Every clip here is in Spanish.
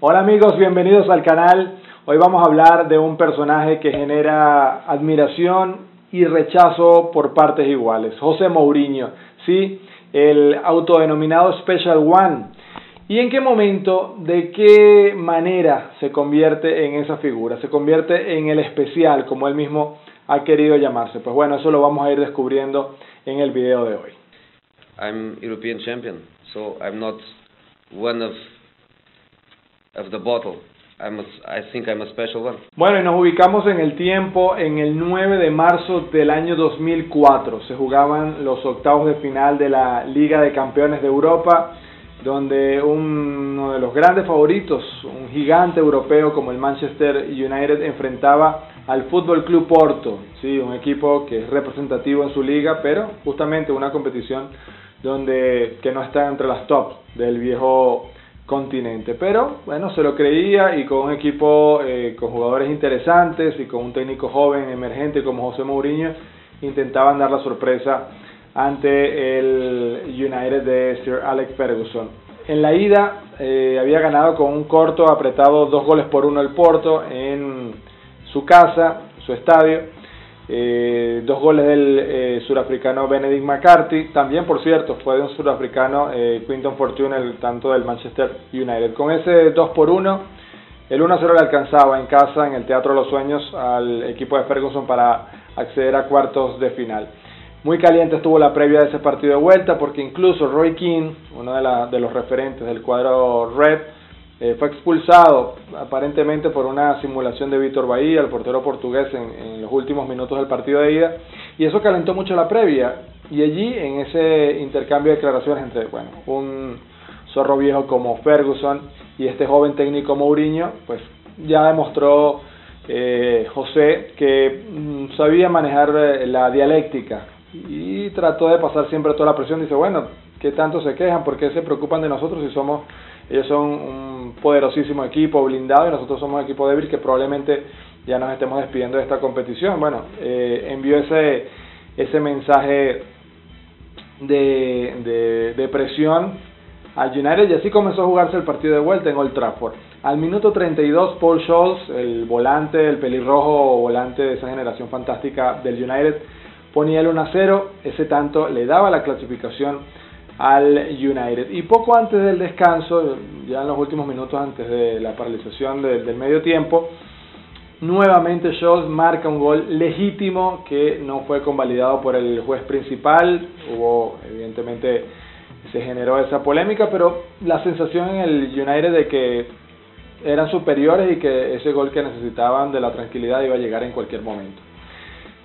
Hola amigos, bienvenidos al canal. Hoy vamos a hablar de un personaje que genera admiración y rechazo por partes iguales. José Mourinho, ¿sí? El autodenominado Special One. ¿Y en qué momento, de qué manera se convierte en esa figura? Se convierte en el especial, como él mismo ha querido llamarse. Pues bueno, eso lo vamos a ir descubriendo en el video de hoy. I'm European champion, so I'm not one of the bottle. I think I'm a special one. Bueno, y nos ubicamos en el tiempo, en el 9 de marzo del año 2004. Se jugaban los octavos de final de la Liga de Campeones de Europa, donde uno de los grandes favoritos, un gigante europeo como el Manchester United, enfrentaba al Fútbol Club Porto, sí, un equipo que es representativo en su liga, pero justamente una competición que no está entre las tops del viejo continente. Pero bueno, se lo creía, y con un equipo con jugadores interesantes y con un técnico joven emergente como José Mourinho, intentaban dar la sorpresa ante el United de Sir Alex Ferguson. En la ida había ganado con un corto apretado 2-1 el Porto en su casa, su estadio. 2 goles del surafricano Benedict McCarthy, también por cierto fue de un surafricano, Quinton Fortune, el tanto del Manchester United. Con ese 2-1, el 1-0 le alcanzaba en casa, en el Teatro de los Sueños, al equipo de Ferguson para acceder a cuartos de final. Muy caliente estuvo la previa de ese partido de vuelta, porque incluso Roy Keane, uno de los referentes del cuadro Red, fue expulsado aparentemente por una simulación de Vítor Bahía, el portero portugués, en los últimos minutos del partido de ida, y eso calentó mucho la previa. Y allí, en ese intercambio de declaraciones entre un zorro viejo como Ferguson y este joven técnico Mourinho, pues ya demostró José que sabía manejar la dialéctica, y trató de pasar siempre toda la presión. Dice, bueno, ¿qué tanto se quejan? ¿Por qué se preocupan de nosotros si ellos son un poderosísimo equipo blindado y nosotros somos un equipo débil que probablemente ya nos estemos despidiendo de esta competición? Bueno, envió ese mensaje de presión al United, y así comenzó a jugarse el partido de vuelta en Old Trafford. Al minuto 32, Paul Scholes, el volante, el pelirrojo volante de esa generación fantástica del United, ponía el 1-0, ese tanto le daba la clasificación al United. Y poco antes del descanso, ya en los últimos minutos antes de la paralización del medio tiempo, nuevamente Scholes marca un gol legítimo que no fue convalidado por el juez principal. Evidentemente se generó esa polémica, pero la sensación en el United de que eran superiores y que ese gol que necesitaban de la tranquilidad iba a llegar en cualquier momento.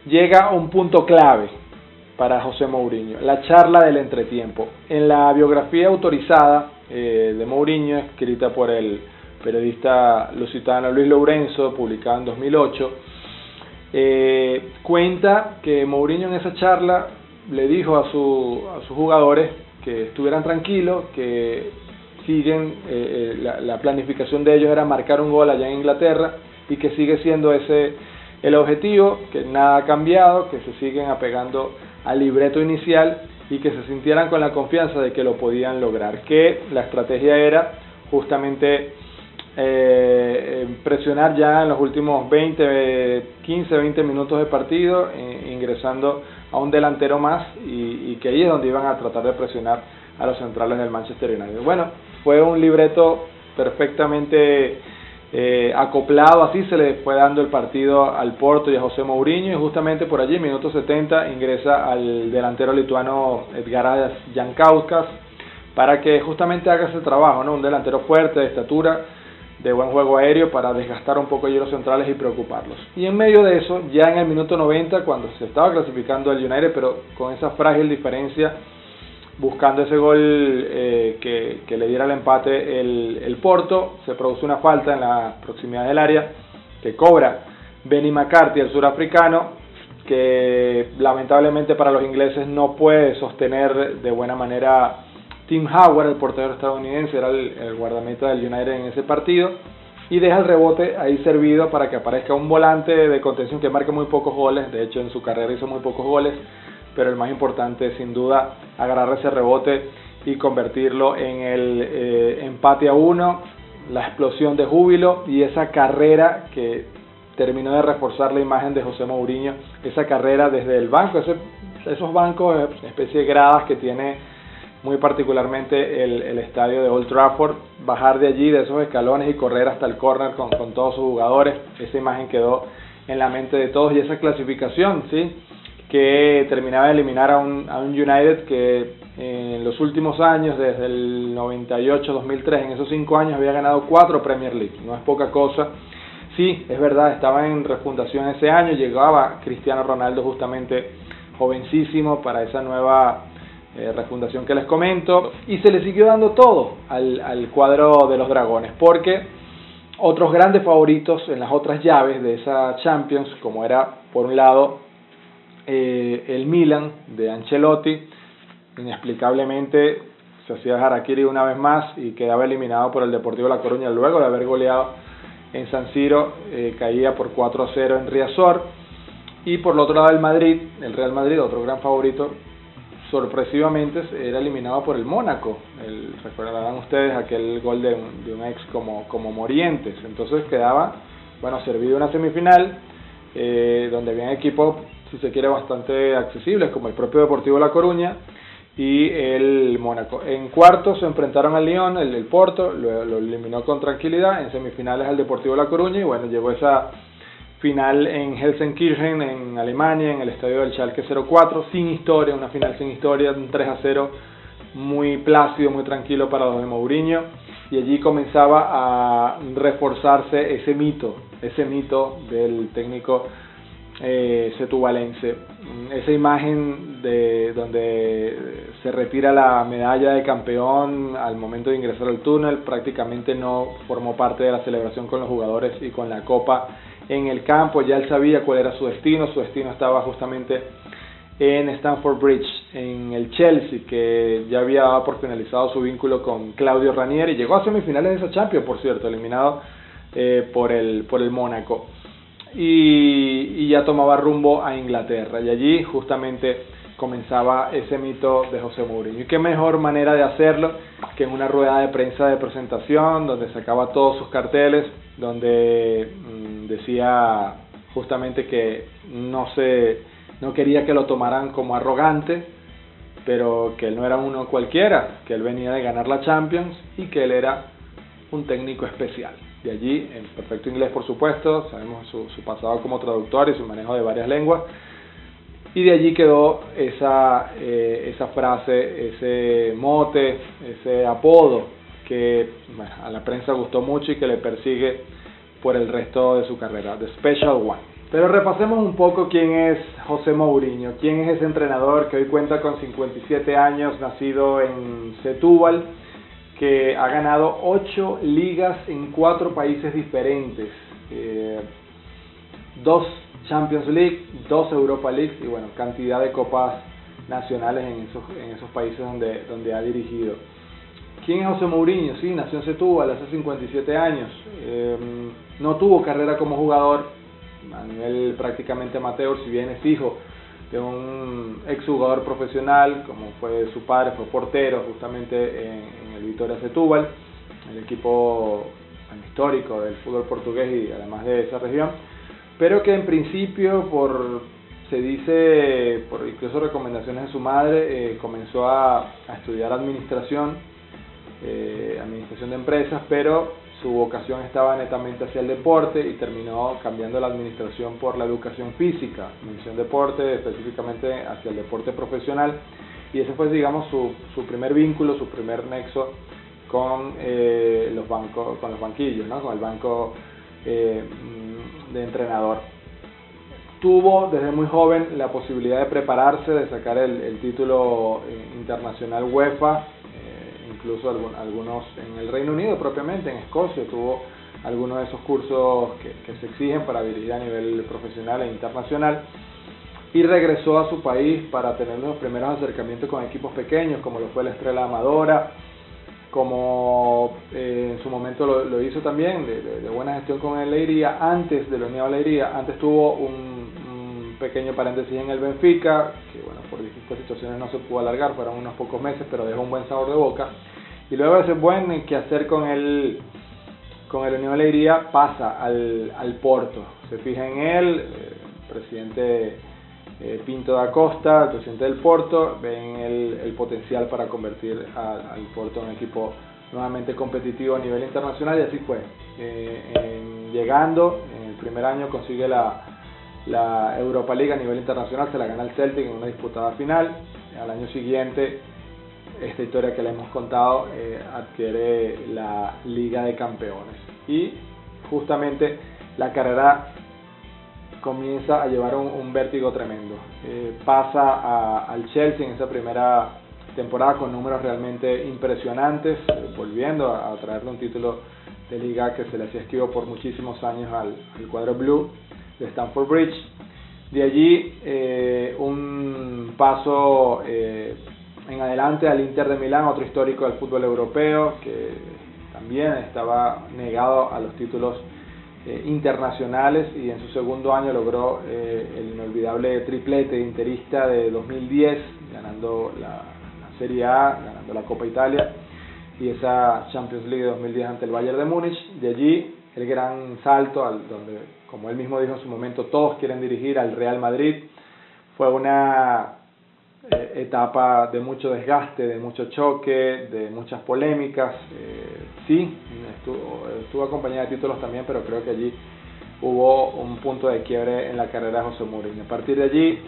Llega un punto clave para José Mourinho, la charla del entretiempo. En la biografía autorizada de Mourinho, escrita por el periodista lusitano Luis Lourenço, publicada en 2008, cuenta que Mourinho en esa charla le dijo a sus jugadores que estuvieran tranquilos, que la planificación de ellos era marcar un gol allá en Inglaterra, y que sigue siendo ese el objetivo, que nada ha cambiado, que se siguen apegando al libreto inicial y que se sintieran con la confianza de que lo podían lograr, que la estrategia era justamente presionar ya en los últimos 15-20 minutos de partido, ingresando a un delantero más, y que ahí es donde iban a tratar de presionar a los centrales del Manchester United. Bueno, fue un libreto perfectamente acoplado, así se le fue dando el partido al Porto y a José Mourinho, y justamente por allí, minuto 70, ingresa al delantero lituano Edgaras Jankauskas para que justamente haga ese trabajo, ¿no? Un delantero fuerte, de estatura, de buen juego aéreo, para desgastar un poco allí los centrales y preocuparlos. Y en medio de eso, ya en el minuto 90, cuando se estaba clasificando el United, pero con esa frágil diferencia, buscando ese gol que le diera el empate el Porto, se produce una falta en la proximidad del área que cobra Benny McCarthy, el surafricano, que lamentablemente para los ingleses no puede sostener de buena manera Tim Howard, el portero estadounidense, era el guardameta del United en ese partido, y deja el rebote ahí servido para que aparezca un volante de contención que marque muy pocos goles. De hecho, en su carrera hizo muy pocos goles, pero el más importante, sin duda, agarrar ese rebote y convertirlo en el empate a 1. la explosión de júbilo y esa carrera que terminó de reforzar la imagen de José Mourinho, esa carrera desde el banco, esos bancos, especie de gradas que tiene muy particularmente el estadio de Old Trafford, bajar de allí, de esos escalones y correr hasta el córner con todos sus jugadores. Esa imagen quedó en la mente de todos, y esa clasificación, ¿sí?, que terminaba de eliminar a un United que en los últimos años, desde el 98-2003, en esos 5 años había ganado 4 Premier League, no es poca cosa. Sí, es verdad, estaba en refundación ese año, llegaba Cristiano Ronaldo justamente jovencísimo para esa nueva refundación que les comento, y se le siguió dando todo al cuadro de los dragones, porque otros grandes favoritos en las otras llaves de esa Champions, como era por un lado el Milan de Ancelotti, inexplicablemente se hacía harakiri una vez más y quedaba eliminado por el Deportivo La Coruña luego de haber goleado en San Siro, caía por 4-0 en Riazor. Y por el otro lado el Real Madrid, otro gran favorito, sorpresivamente era eliminado por el Mónaco. Recordarán ustedes aquel gol de un ex como Morientes. Entonces quedaba, servido una semifinal donde había equipos, si se quiere, bastante accesibles, como el propio Deportivo La Coruña y el Mónaco. En cuartos se enfrentaron al Lyon, el Porto, lo eliminó con tranquilidad. En semifinales al Deportivo La Coruña, y llegó esa final en Gelsenkirchen, en Alemania, en el estadio del Schalke 04, sin historia, una final sin historia, un 3-0 muy plácido, muy tranquilo para los de Mourinho, y allí comenzaba a reforzarse ese mito del técnico setubalense. Esa imagen de donde se retira la medalla de campeón al momento de ingresar al túnel, prácticamente no formó parte de la celebración con los jugadores y con la copa en el campo. Ya él sabía cuál era su destino estaba justamente en Stamford Bridge, en el Chelsea, que ya había dado por finalizado su vínculo con Claudio Ranieri, llegó a semifinales de esa Champions, por cierto, eliminado por el Mónaco, y ya tomaba rumbo a Inglaterra, y allí justamente comenzaba ese mito de José Mourinho. Y qué mejor manera de hacerlo que en una rueda de prensa de presentación, donde sacaba todos sus carteles, donde decía justamente que no quería que lo tomaran como arrogante, pero que él no era uno cualquiera, que él venía de ganar la Champions y que él era un técnico especial. De allí, en perfecto inglés por supuesto, sabemos su pasado como traductor y su manejo de varias lenguas, y de allí quedó esa frase, ese mote, ese apodo que a la prensa gustó mucho y que le persigue por el resto de su carrera, The Special One. Pero repasemos un poco quién es José Mourinho, quién es ese entrenador que hoy cuenta con 57 años, nacido en Setúbal, que ha ganado 8 ligas en 4 países diferentes, 2 Champions League, 2 Europa League y cantidad de copas nacionales en esos países donde ha dirigido. ¿Quién es José Mourinho? Sí, nació en Setúbal hace 57 años, no tuvo carrera como jugador a nivel prácticamente amateur, si bien es hijo de un exjugador profesional, como fue su padre, fue portero justamente en el Vitória Setúbal, el equipo histórico del fútbol portugués y además de esa región, pero que en principio, se dice, por incluso recomendaciones de su madre, comenzó a estudiar administración de empresas, pero su vocación estaba netamente hacia el deporte y terminó cambiando la administración por la educación física, mención deporte, específicamente hacia el deporte profesional, y ese fue, digamos, su primer vínculo, su primer nexo con los banquillos, ¿no? Con el banco de entrenador. Tuvo desde muy joven la posibilidad de prepararse, de sacar el título internacional UEFA, incluso algunos en el Reino Unido propiamente, en Escocia, tuvo algunos de esos cursos que se exigen para dirigir a nivel profesional e internacional, y regresó a su país para tener los primeros acercamientos con equipos pequeños, como lo fue la Estrella Amadora, como en su momento lo hizo también de buena gestión con el Leiria, antes de la Unión Leiria. Antes tuvo un pequeño paréntesis en el Benfica, que por distintas situaciones no se pudo alargar, fueron unos pocos meses, pero dejó un buen sabor de boca, y luego ese buen quehacer con el con el Unión Leiria pasa al Porto. Se fija en él, presidente Pinto da Costa, el presidente del Porto, ven el potencial para convertir al Porto en un equipo nuevamente competitivo a nivel internacional, y así fue. Llegando, en el primer año consigue la Europa League a nivel internacional, se la gana el Celtic en una disputada final. Al año siguiente, esta historia que le hemos contado, adquiere la Liga de Campeones, y justamente la carrera comienza a llevar un vértigo tremendo. Pasa al Chelsea en esa primera temporada con números realmente impresionantes, volviendo a traerle un título de liga que se le hacía esquivo por muchísimos años al cuadro blue de Stamford Bridge. De allí un paso en adelante al Inter de Milán, otro histórico del fútbol europeo que también estaba negado a los títulos internacionales, y en su segundo año logró el inolvidable triplete interista de 2010, ganando la Serie A, ganando la Copa Italia y esa Champions League de 2010 ante el Bayern de Múnich. De allí el gran salto donde, como él mismo dijo en su momento, todos quieren dirigir al Real Madrid. Fue una etapa de mucho desgaste, de mucho choque, de muchas polémicas. Sí, estuvo acompañada de títulos también, pero creo que allí hubo un punto de quiebre en la carrera de José Mourinho. A partir de allí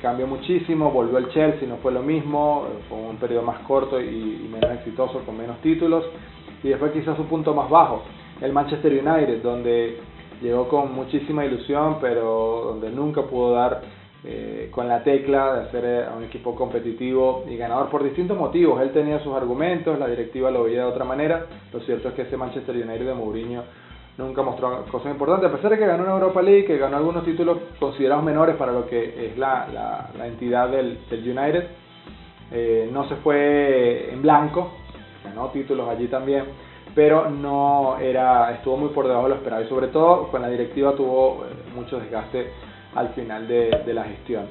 cambió muchísimo, volvió al Chelsea, no fue lo mismo, fue un periodo más corto y menos exitoso, con menos títulos, y después quizás su punto más bajo, el Manchester United, donde llegó con muchísima ilusión, pero donde nunca pudo dar con la tecla de hacer a un equipo competitivo y ganador por distintos motivos. Él tenía sus argumentos, la directiva lo veía de otra manera. Lo cierto es que ese Manchester United de Mourinho nunca mostró cosas importantes, a pesar de que ganó una Europa League, que ganó algunos títulos considerados menores para lo que es la entidad del United. No se fue en blanco, ganó títulos allí también, pero estuvo muy por debajo de lo esperado, y sobre todo con la directiva tuvo mucho desgaste al final de la gestión.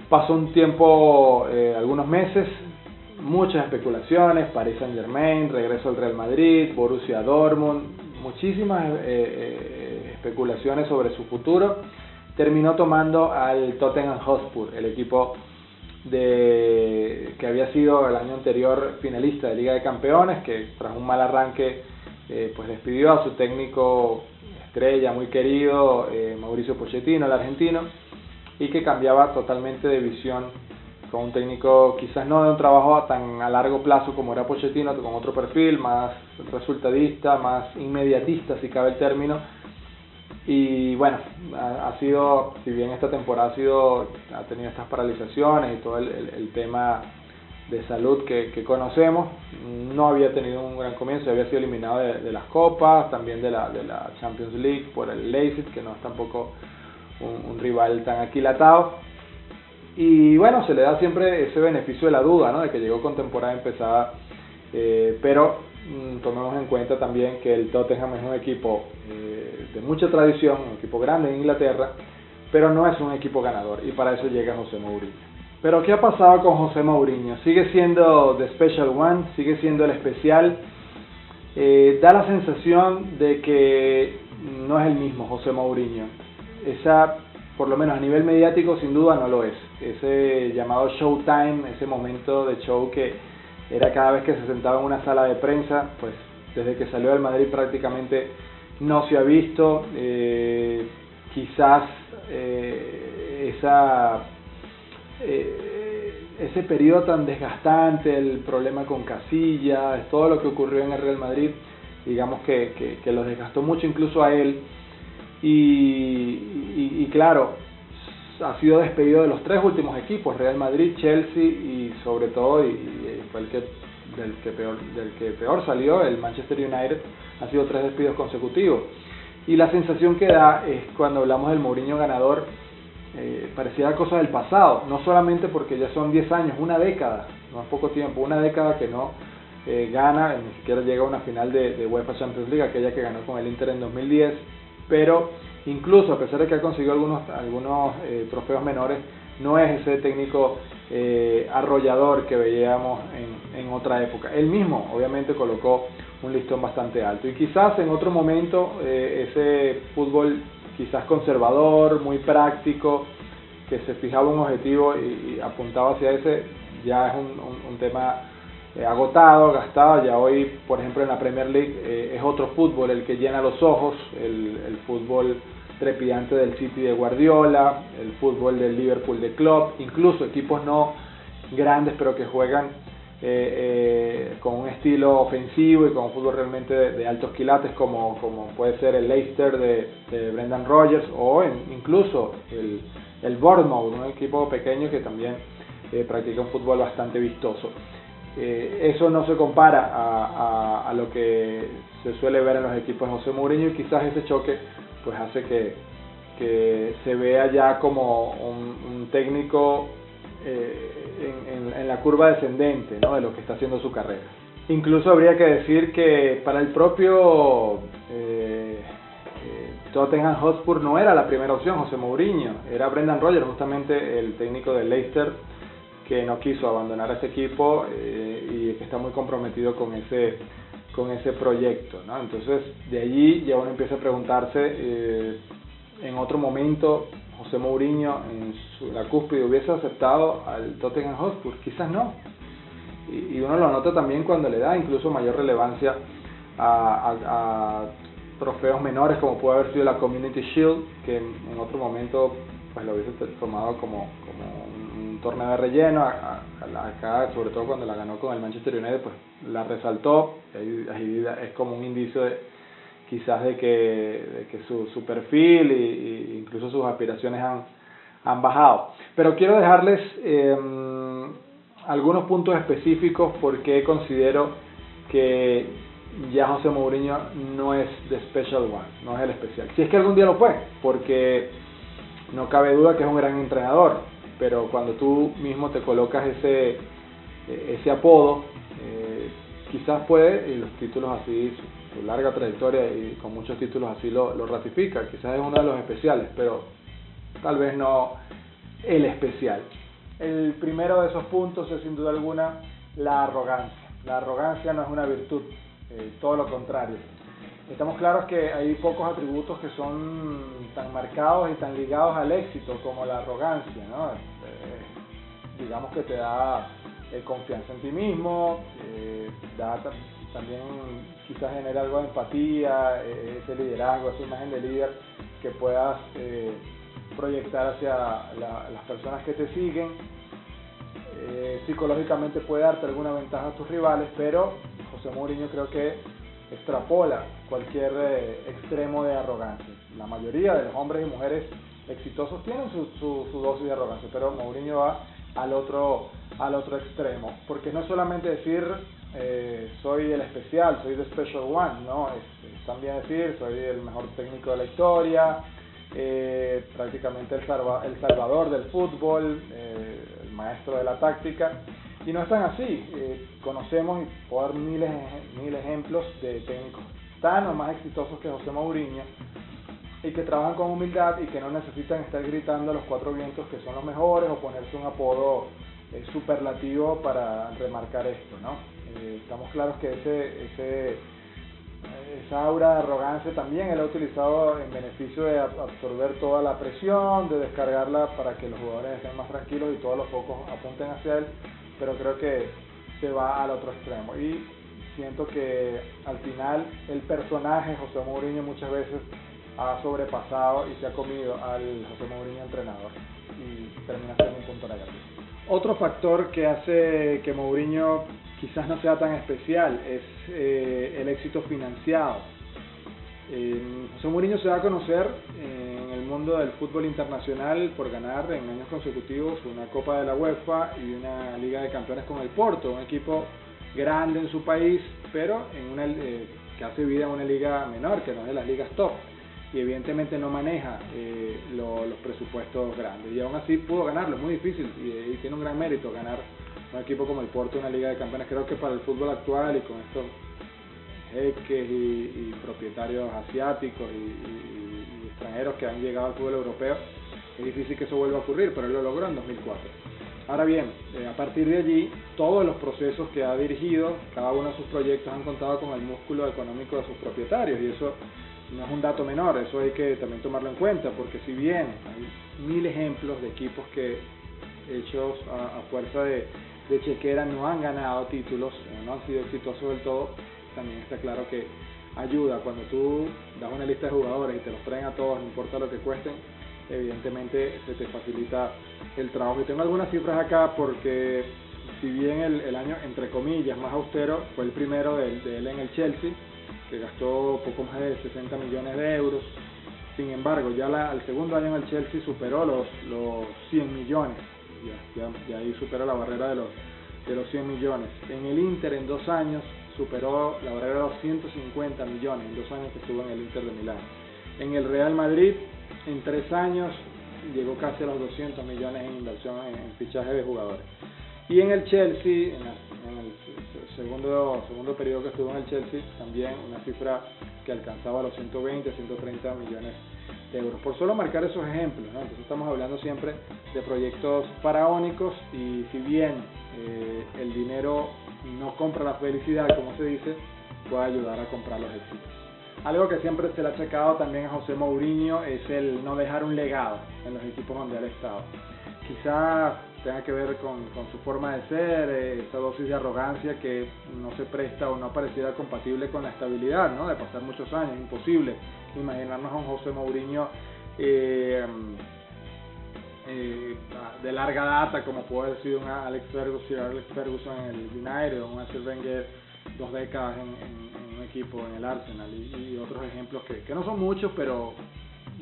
Pasó un tiempo, algunos meses, muchas especulaciones, Paris Saint-Germain, regreso al Real Madrid, Borussia Dortmund, muchísimas especulaciones sobre su futuro. Terminó tomando al Tottenham Hotspur, el equipo que había sido el año anterior finalista de Liga de Campeones, que tras un mal arranque pues despidió a su técnico estrella, muy querido, Mauricio Pochettino, el argentino, y que cambiaba totalmente de visión con un técnico quizás no de un trabajo tan a largo plazo como era Pochettino, con otro perfil, más resultadista, más inmediatista, si cabe el término. Y bueno, ha sido, si bien esta temporada ha tenido estas paralizaciones y todo el tema de salud que conocemos, no había tenido un gran comienzo, había sido eliminado de las copas, también de la Champions League por el Leipzig, que no es tampoco un rival tan aquilatado. Y bueno, se le da siempre ese beneficio de la duda, ¿no?, de que llegó con temporada empezada, pero tomemos en cuenta también que el Tottenham es un equipo de mucha tradición, un equipo grande en Inglaterra, pero no es un equipo ganador, y para eso llega José Mourinho. Pero ¿qué ha pasado con José Mourinho? Sigue siendo the special one, sigue siendo el especial. Da la sensación de que no es el mismo José Mourinho. Por lo menos a nivel mediático, sin duda no lo es. Ese llamado showtime, ese momento de show que era cada vez que se sentaba en una sala de prensa, pues desde que salió del Madrid prácticamente no se ha visto. Quizás ese periodo tan desgastante, el problema con Casillas, todo lo que ocurrió en el Real Madrid, digamos que los desgastó mucho incluso a él, y claro, ha sido despedido de los tres últimos equipos, Real Madrid, Chelsea y sobre todo, y fue del que peor salió, el Manchester United. Ha sido 3 despidos consecutivos, y la sensación que da es, cuando hablamos del Mourinho ganador, pareciera cosa del pasado, no solamente porque ya son 10 años, una década, no es poco tiempo, una década que no gana, ni siquiera llega a una final de UEFA Champions League, aquella que ganó con el Inter en 2010, pero incluso a pesar de que ha conseguido algunos trofeos menores, no es ese técnico arrollador que veíamos en otra época. Él mismo obviamente colocó un listón bastante alto. Y quizás en otro momento ese fútbol quizás conservador, muy práctico, que se fijaba un objetivo y apuntaba hacia ese, ya es un tema agotado, gastado. Ya hoy, por ejemplo, en la Premier League es otro fútbol el que llena los ojos, el fútbol trepidante del City de Guardiola, el fútbol del Liverpool de Klopp, incluso equipos no grandes pero que juegan con un estilo ofensivo y con un fútbol realmente de altos quilates, como puede ser el Leicester de Brendan Rodgers, o incluso el Bournemouth, un equipo pequeño que también practica un fútbol bastante vistoso. Eso no se compara a lo que se suele ver en los equipos de José Mourinho, y quizás ese choque pues hace que se vea ya como un técnico en la curva descendente, ¿no?, de lo que está haciendo su carrera. Incluso habría que decir que para el propio Tottenham Hotspur no era la primera opción José Mourinho, era Brendan Rodgers, justamente el técnico del Leicester, que no quiso abandonar a ese equipo y que está muy comprometido con ese proyecto, ¿no? Entonces de allí ya uno empieza a preguntarse, en otro momento José Mourinho en la cúspide hubiese aceptado al Tottenham Hotspur, quizás no, y uno lo nota también cuando le da incluso mayor relevancia a trofeos menores, como puede haber sido la Community Shield, que en otro momento pues lo hubiese tomado como un torneo de relleno. Acá, sobre todo cuando la ganó con el Manchester United, pues la resaltó. Ahí es como un indicio quizás de que su perfil e incluso sus aspiraciones han bajado. Pero quiero dejarles algunos puntos específicos porque considero que ya José Mourinho no es the special one, no es el especial. Si es que algún día lo fue, porque no cabe duda que es un gran entrenador, pero cuando tú mismo te colocas ese apodo, quizás puede, y los títulos así, su larga trayectoria y con muchos títulos así lo ratifica, quizás es uno de los especiales, pero tal vez no el especial. El primero de esos puntos es sin duda alguna la arrogancia. La arrogancia no es una virtud, todo lo contrario. Estamos claros que hay pocos atributos que son tan marcados y tan ligados al éxito como la arrogancia, ¿no? Digamos que te da confianza en ti mismo, también quizás genera algo de empatía, ese liderazgo, esa imagen de líder que puedas proyectar hacia las personas que te siguen. Psicológicamente puede darte alguna ventaja a tus rivales, pero José Mourinho creo que extrapola cualquier extremo de arrogancia. La mayoría de los hombres y mujeres exitosos tienen su dosis de arrogancia, pero Mourinho va al otro extremo, porque no es solamente decir soy el especial, soy the special one, no, es también decir soy el mejor técnico de la historia, prácticamente el salvador del fútbol, el maestro de la táctica. Y no es tan así. Conocemos, y puedo dar mil ejemplos de técnicos tan o más exitosos que José Mourinho, y que trabajan con humildad y que no necesitan estar gritando a los cuatro vientos que son los mejores o ponerse un apodo superlativo para remarcar esto, ¿no? Estamos claros que esa aura de arrogancia también él ha utilizado en beneficio de absorber toda la presión, de descargarla para que los jugadores estén más tranquilos y todos los focos apunten hacia él, pero creo que se va al otro extremo, y siento que al final el personaje José Mourinho muchas veces ha sobrepasado y se ha comido al José Mourinho entrenador, y termina siendo un punto negativo. Otro factor que hace que Mourinho quizás no sea tan especial es el éxito financiado. José Mourinho se va a conocer en el mundo del fútbol internacional por ganar en años consecutivos una Copa de la UEFA y una Liga de Campeones con el Porto, un equipo grande en su país, pero que hace vida en una liga menor, que no es de las ligas top, y evidentemente no maneja los presupuestos grandes, y aún así pudo ganarlo. Es muy difícil y tiene un gran mérito ganar un equipo como el Porto, una Liga de Campeones. Creo que para el fútbol actual y con estos jeques y propietarios asiáticos y extranjeros que han llegado al fútbol europeo, es difícil que eso vuelva a ocurrir, pero él lo logró en 2004. Ahora bien, a partir de allí, todos los procesos que ha dirigido, cada uno de sus proyectos han contado con el músculo económico de sus propietarios, y eso no es un dato menor, eso hay que también tomarlo en cuenta, porque si bien hay 1000 ejemplos de equipos que, hechos a fuerza de chequera, no han ganado títulos, no han sido exitosos del todo, también está claro que ayuda cuando tú das una lista de jugadores y te los traen a todos, no importa lo que cuesten, evidentemente se te facilita el trabajo. Y tengo algunas cifras acá porque si bien el año, entre comillas, más austero fue el primero de él en el Chelsea, que gastó poco más de 60 millones de euros, sin embargo ya al segundo año en el Chelsea superó los 100 millones, ya ahí supera la barrera de los 100 millones. En el Inter en 2 años superó la barrera de los 150 millones, en 2 años que estuvo en el Inter de Milán. En el Real Madrid en 3 años llegó casi a los 200 millones en inversión en fichaje de jugadores. Y en el Chelsea, en el segundo periodo que estuvo en el Chelsea, también una cifra que alcanzaba los 120, 130 millones de euros. Por solo marcar esos ejemplos, ¿no? Entonces estamos hablando siempre de proyectos faraónicos, y si bien el dinero no compra la felicidad, como se dice, puede ayudar a comprar los éxitos. Algo que siempre se le ha achacado también a José Mourinho es el no dejar un legado en los equipos donde él ha estado. Quizás tenga que ver con su forma de ser, esa dosis de arrogancia que no se presta o no pareciera compatible con la estabilidad, ¿no? De pasar muchos años, imposible imaginarnos a un José Mourinho de larga data, como puede haber sido un Alex Ferguson en el United, o un Arsène Wenger 2 décadas en un equipo en el Arsenal, y otros ejemplos que no son muchos, pero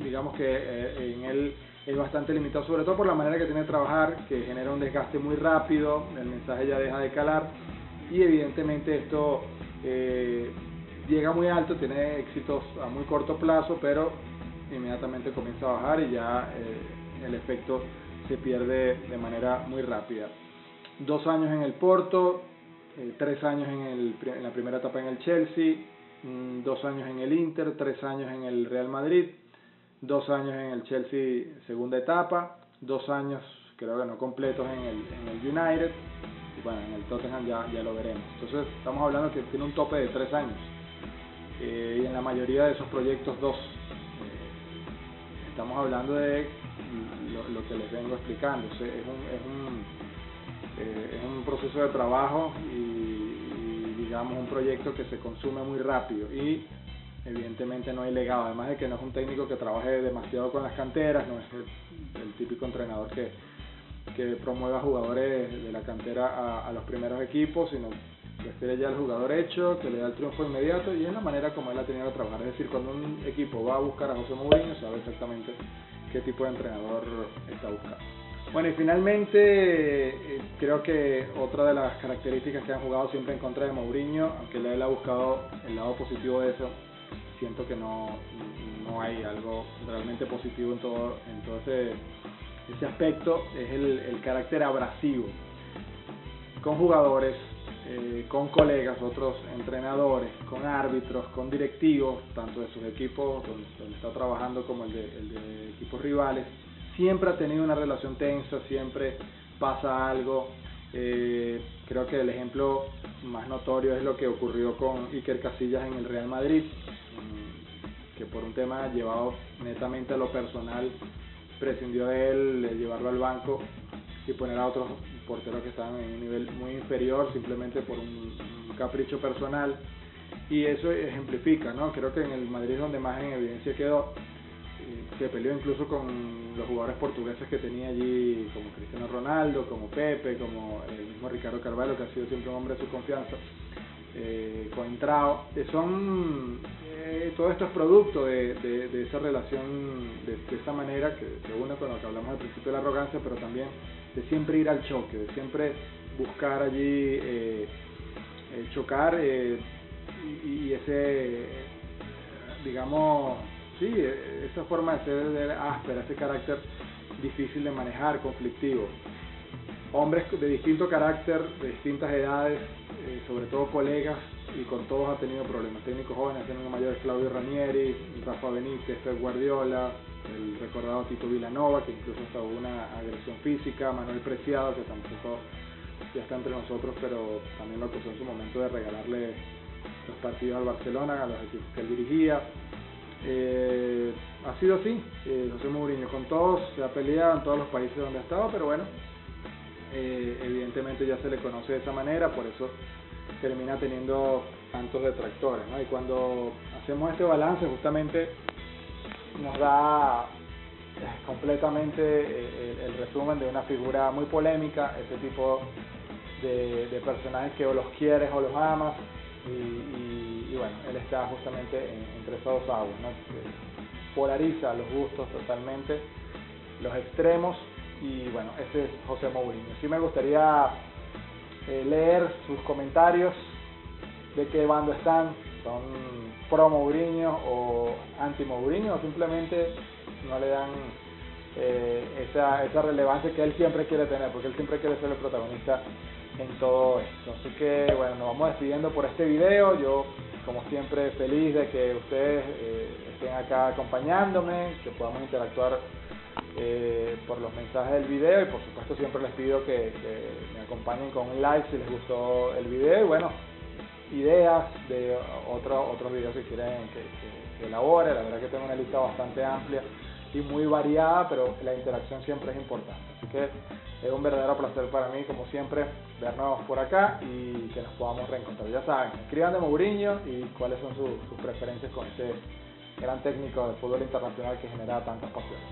digamos que en él es bastante limitado, sobre todo por la manera que tiene de trabajar, que genera un desgaste muy rápido, el mensaje ya deja de calar, y evidentemente esto llega muy alto, tiene éxitos a muy corto plazo, pero inmediatamente comienza a bajar y ya el efecto se pierde de manera muy rápida. 2 años en el Porto, 3 años en la primera etapa en el Chelsea, 2 años en el Inter, 3 años en el Real Madrid, 2 años en el Chelsea segunda etapa, 2 años creo que no completos en el United, y bueno, en el Tottenham ya lo veremos. Entonces estamos hablando que tiene un tope de 3 años, y en la mayoría de esos proyectos 2. Estamos hablando de lo que les vengo explicando. Es un proceso de trabajo y digamos un proyecto que se consume muy rápido, y evidentemente no hay legado, además de que no es un técnico que trabaje demasiado con las canteras, no es el típico entrenador que promueva jugadores de la cantera a los primeros equipos, sino prefiere ya el jugador hecho, que le da el triunfo inmediato, y es la manera como él ha tenido que trabajar. Es decir, cuando un equipo va a buscar a José Mourinho, sabe exactamente qué tipo de entrenador está buscando. Bueno, y finalmente creo que otra de las características que han jugado siempre en contra de Mourinho, aunque él ha buscado el lado positivo de eso, siento que no hay algo realmente positivo en todo ese aspecto, es el carácter abrasivo con jugadores, con colegas, otros entrenadores, con árbitros, con directivos, tanto de sus equipos donde está trabajando como el de equipos rivales. Siempre ha tenido una relación tensa, siempre pasa algo. Creo que el ejemplo más notorio es lo que ocurrió con Iker Casillas en el Real Madrid, que por un tema llevado netamente a lo personal prescindió de él, de llevarlo al banco y poner a otros porteros que estaban en un nivel muy inferior simplemente por un capricho personal, y eso ejemplifica, ¿no? Creo que en el Madrid es donde más en evidencia quedó. Se peleó incluso con los jugadores portugueses que tenía allí, como Cristiano Ronaldo, como Pepe, como el mismo Ricardo Carvalho, que ha sido siempre un hombre de su confianza, Coentrao. Todo esto es producto de esa relación, de esa manera que une con lo que hablamos al principio de la arrogancia, pero también de siempre ir al choque, de siempre buscar allí chocar, y ese, digamos, sí, esa forma de ser áspera, ese carácter difícil de manejar, conflictivo. Hombres de distinto carácter, de distintas edades, sobre todo colegas, y con todos ha tenido problemas. Técnicos jóvenes, técnicos mayores, Claudio Ranieri, Rafa Benítez, Pep Guardiola, el recordado Tito Vilanova, que incluso hasta hubo una agresión física, Manuel Preciado, que tampoco ya está entre nosotros, pero también lo acusó en su momento de regalarle los partidos al Barcelona, a los equipos que él dirigía. Ha sido así, José Mourinho con todos se ha peleado en todos los países donde ha estado, pero bueno, evidentemente ya se le conoce de esa manera, por eso termina teniendo tantos detractores, ¿no? Y cuando hacemos este balance justamente nos da completamente el resumen de una figura muy polémica, ese tipo de personajes que o los quieres o los amas, y bueno, él está justamente entre esas dos aguas, ¿no? Polariza los gustos totalmente, los extremos, y bueno, ese es José Mourinho. Sí me gustaría leer sus comentarios de qué bando están, son pro Mourinho o anti Mourinho, o simplemente no le dan esa relevancia que él siempre quiere tener, porque él siempre quiere ser el protagonista en todo esto. Así que bueno, nos vamos despidiendo por este video. Yo, como siempre, feliz de que ustedes estén acá acompañándome, que podamos interactuar por los mensajes del video, y por supuesto siempre les pido que me acompañen con un like si les gustó el video, y bueno, ideas de otros videos que quieren que elabore. La verdad que tengo una lista bastante amplia y muy variada, pero la interacción siempre es importante, así que es un verdadero placer para mí, como siempre, vernos por acá y que nos podamos reencontrar. Ya saben, escriban de Mourinho y cuáles son sus preferencias con este gran técnico del fútbol internacional que genera tantas pasiones.